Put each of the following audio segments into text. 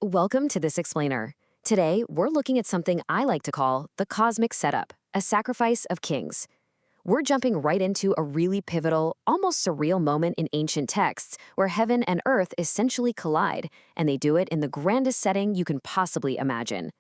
Welcome to this explainer. Today, we're looking at something I like to call the cosmic setup, a sacrifice of kings. We're jumping right into a really pivotal, almost surreal moment in ancient texts where heaven and earth essentially collide, and they do it in the grandest setting you can possibly imagine.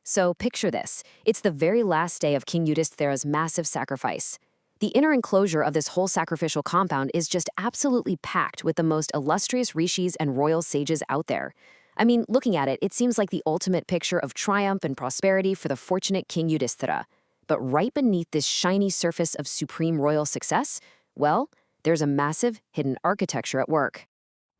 So picture this. It's the very last day of King Yudhisthira's massive sacrifice. The inner enclosure of this whole sacrificial compound is just absolutely packed with the most illustrious rishis and royal sages out there. I mean, looking at it, it seems like the ultimate picture of triumph and prosperity for the fortunate King Yudhisthira. But right beneath this shiny surface of supreme royal success, well, there's a massive hidden architecture at work.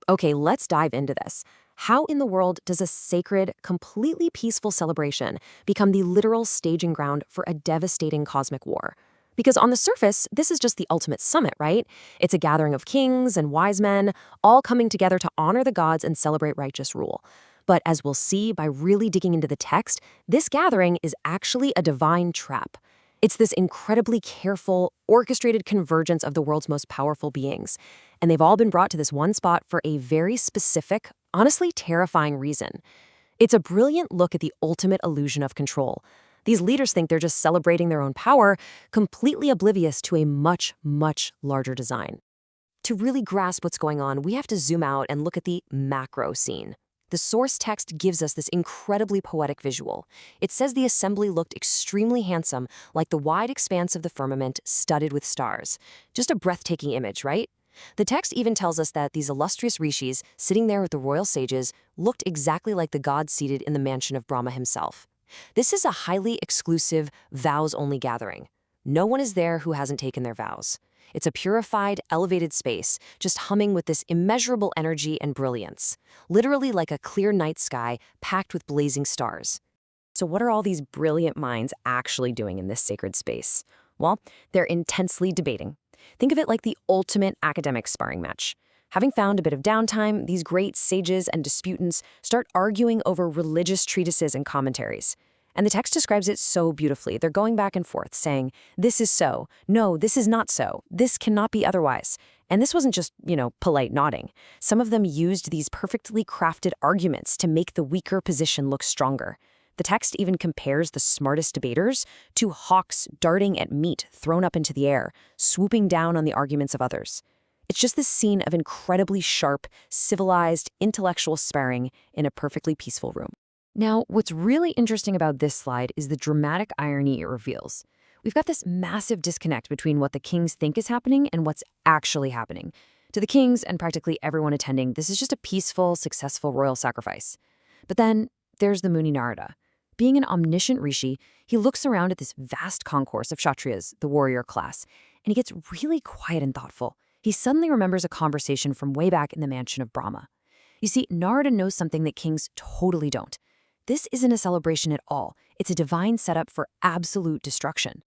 Okay, let's dive into this. How in the world does a sacred, completely peaceful celebration become the literal staging ground for a devastating cosmic war? Because on the surface, this is just the ultimate summit, right? It's a gathering of kings and wise men, all coming together to honor the gods and celebrate righteous rule. But as we'll see by really digging into the text, this gathering is actually a divine trap. It's this incredibly careful, orchestrated convergence of the world's most powerful beings. And they've all been brought to this one spot for a very specific, honestly terrifying reason. It's a brilliant look at the ultimate illusion of control. These leaders think they're just celebrating their own power, completely oblivious to a much, much larger design. To really grasp what's going on, we have to zoom out and look at the macro scene. The source text gives us this incredibly poetic visual. It says the assembly looked extremely handsome, like the wide expanse of the firmament studded with stars. Just a breathtaking image, right? The text even tells us that these illustrious rishis, sitting there with the royal sages, looked exactly like the gods seated in the mansion of Brahma himself. This is a highly exclusive, vows-only gathering. No one is there who hasn't taken their vows. It's a purified, elevated space, just humming with this immeasurable energy and brilliance, literally like a clear night sky packed with blazing stars. So what are all these brilliant minds actually doing in this sacred space? Well, they're intensely debating. Think of it like the ultimate academic sparring match. Having found a bit of downtime, these great sages and disputants start arguing over religious treatises and commentaries. And the text describes it so beautifully. They're going back and forth, saying, this is so, no, this is not so, this cannot be otherwise. And this wasn't just, polite nodding. Some of them used these perfectly crafted arguments to make the weaker position look stronger. The text even compares the smartest debaters to hawks darting at meat thrown up into the air, swooping down on the arguments of others. It's just this scene of incredibly sharp, civilized, intellectual sparring in a perfectly peaceful room. Now, what's really interesting about this slide is the dramatic irony it reveals. We've got this massive disconnect between what the kings think is happening and what's actually happening. To the kings and practically everyone attending, this is just a peaceful, successful royal sacrifice. But then there's the Muni Narada. Being an omniscient rishi, he looks around at this vast concourse of Kshatriyas, the warrior class, and he gets really quiet and thoughtful. He suddenly remembers a conversation from way back in the mansion of Brahma. You see, Narada knows something that kings totally don't. This isn't a celebration at all. It's a divine setup for absolute destruction.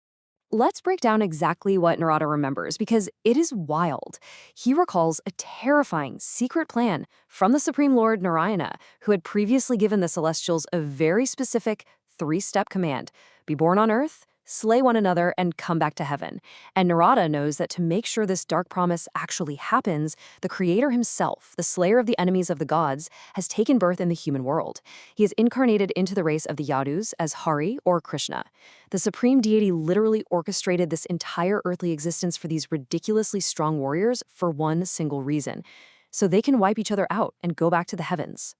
Let's break down exactly what Narada remembers, because it is wild. He recalls a terrifying secret plan from the Supreme Lord Narayana, who had previously given the Celestials a very specific three-step command: be born on Earth, slay one another, and come back to heaven. And Narada knows that to make sure this dark promise actually happens, the Creator himself, the slayer of the enemies of the gods, has taken birth in the human world. He is incarnated into the race of the Yadus as Hari or Krishna. The supreme deity literally orchestrated this entire earthly existence for these ridiculously strong warriors for one single reason: so they can wipe each other out and go back to the heavens.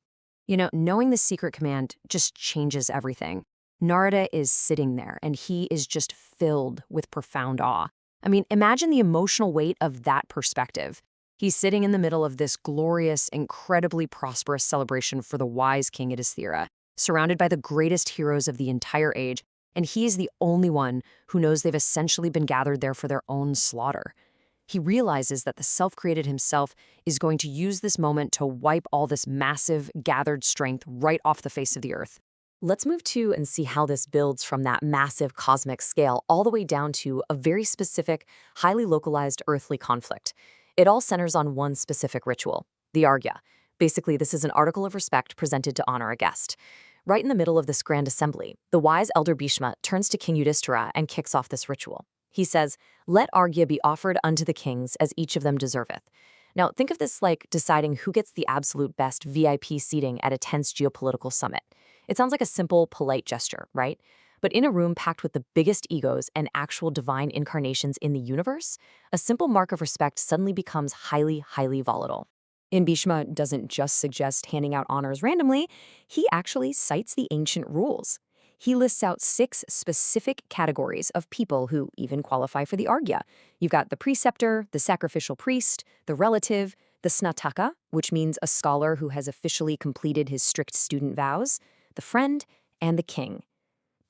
Knowing this secret command just changes everything. Narada is sitting there, and he is just filled with profound awe. I mean, imagine the emotional weight of that perspective. He's sitting in the middle of this glorious, incredibly prosperous celebration for the wise King Yudhisthira, surrounded by the greatest heroes of the entire age, and he is the only one who knows they've essentially been gathered there for their own slaughter. He realizes that the self-created himself is going to use this moment to wipe all this massive, gathered strength right off the face of the earth. Let's move to and see how this builds from that massive cosmic scale all the way down to a very specific, highly localized earthly conflict. It all centers on one specific ritual, the Arghya. Basically, this is an article of respect presented to honor a guest. Right in the middle of this grand assembly, the wise elder Bhishma turns to King Yudhisthira and kicks off this ritual. He says, "Let Arghya be offered unto the kings as each of them deserveth." Now, think of this like deciding who gets the absolute best VIP seating at a tense geopolitical summit. It sounds like a simple, polite gesture, right? But in a room packed with the biggest egos and actual divine incarnations in the universe, a simple mark of respect suddenly becomes highly, highly volatile. In Bhishma doesn't just suggest handing out honors randomly, he actually cites the ancient rules. He lists out 6 specific categories of people who even qualify for the Arghya. You've got the preceptor, the sacrificial priest, the relative, the snataka, which means a scholar who has officially completed his strict student vows, the friend, and the king.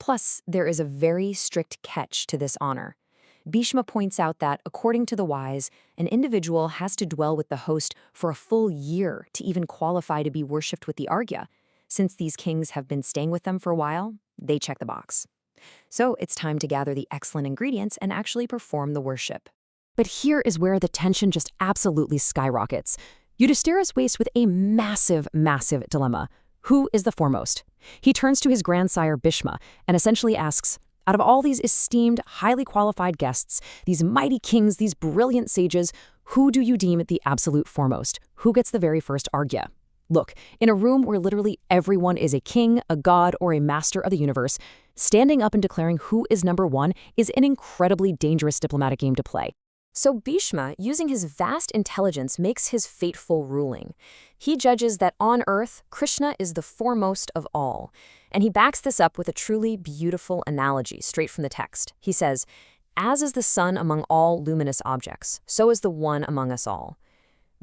Plus, there is a very strict catch to this honor. Bhishma points out that, according to the wise, an individual has to dwell with the host for a full year to even qualify to be worshipped with the Arghya. Since these kings have been staying with them for a while, they check the box. So it's time to gather the excellent ingredients and actually perform the worship. But here is where the tension just absolutely skyrockets. Yudhisthira is faced with a massive, massive dilemma. Who is the foremost? He turns to his grandsire Bhishma and essentially asks, out of all these esteemed, highly qualified guests, these mighty kings, these brilliant sages, who do you deem the absolute foremost? Who gets the very first Arghya? Look, in a room where literally everyone is a king, a god, or a master of the universe, standing up and declaring who is number one is an incredibly dangerous diplomatic game to play. So Bhishma, using his vast intelligence, makes his fateful ruling. He judges that on Earth, Krishna is the foremost of all. And he backs this up with a truly beautiful analogy straight from the text. He says, "As is the sun among all luminous objects, so is the one among us all."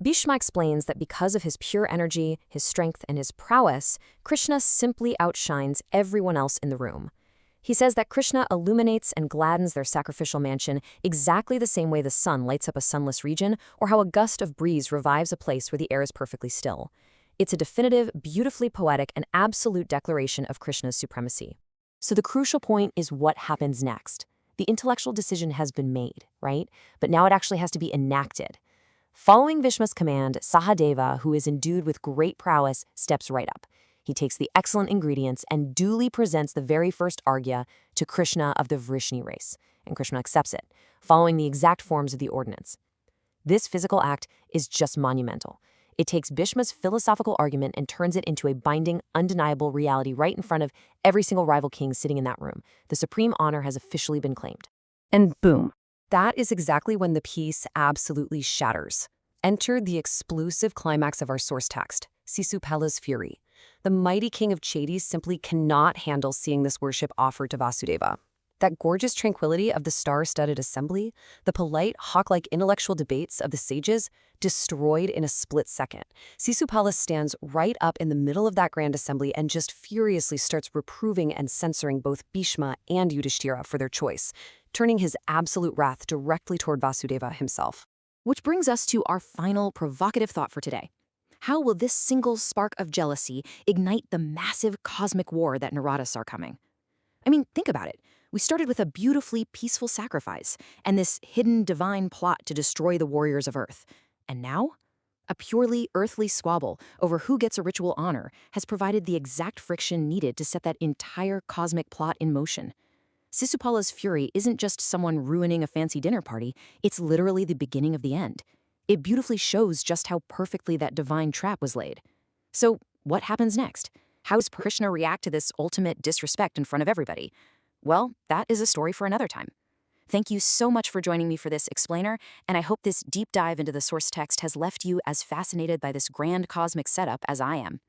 Bhishma explains that because of his pure energy, his strength, and his prowess, Krishna simply outshines everyone else in the room. He says that Krishna illuminates and gladdens their sacrificial mansion exactly the same way the sun lights up a sunless region or how a gust of breeze revives a place where the air is perfectly still. It's a definitive, beautifully poetic, and absolute declaration of Krishna's supremacy. So the crucial point is what happens next. The intellectual decision has been made, right? But now it actually has to be enacted. Following Bhishma's command, Sahadeva, who is endued with great prowess, steps right up. He takes the excellent ingredients and duly presents the very first Arghya to Krishna of the Vrishni race, and Krishna accepts it, following the exact forms of the ordinance. This physical act is just monumental. It takes Bhishma's philosophical argument and turns it into a binding, undeniable reality right in front of every single rival king sitting in that room. The supreme honor has officially been claimed. And boom. That is exactly when the piece absolutely shatters. Enter the explosive climax of our source text, Sisupala's fury. The mighty king of Chedi simply cannot handle seeing this worship offered to Vasudeva. That gorgeous tranquility of the star-studded assembly, the polite, hawk-like intellectual debates of the sages, destroyed in a split second. Sisupala stands right up in the middle of that grand assembly and just furiously starts reproving and censoring both Bhishma and Yudhisthira for their choice, turning his absolute wrath directly toward Vasudeva himself. Which brings us to our final provocative thought for today. How will this single spark of jealousy ignite the massive cosmic war that Narada saw coming? I mean, think about it. We started with a beautifully peaceful sacrifice and this hidden divine plot to destroy the warriors of Earth. And now? A purely earthly squabble over who gets a ritual honor has provided the exact friction needed to set that entire cosmic plot in motion. Sisupala's fury isn't just someone ruining a fancy dinner party, it's literally the beginning of the end. It beautifully shows just how perfectly that divine trap was laid. So, what happens next? How does Krishna react to this ultimate disrespect in front of everybody? Well, that is a story for another time. Thank you so much for joining me for this explainer, and I hope this deep dive into the source text has left you as fascinated by this grand cosmic setup as I am.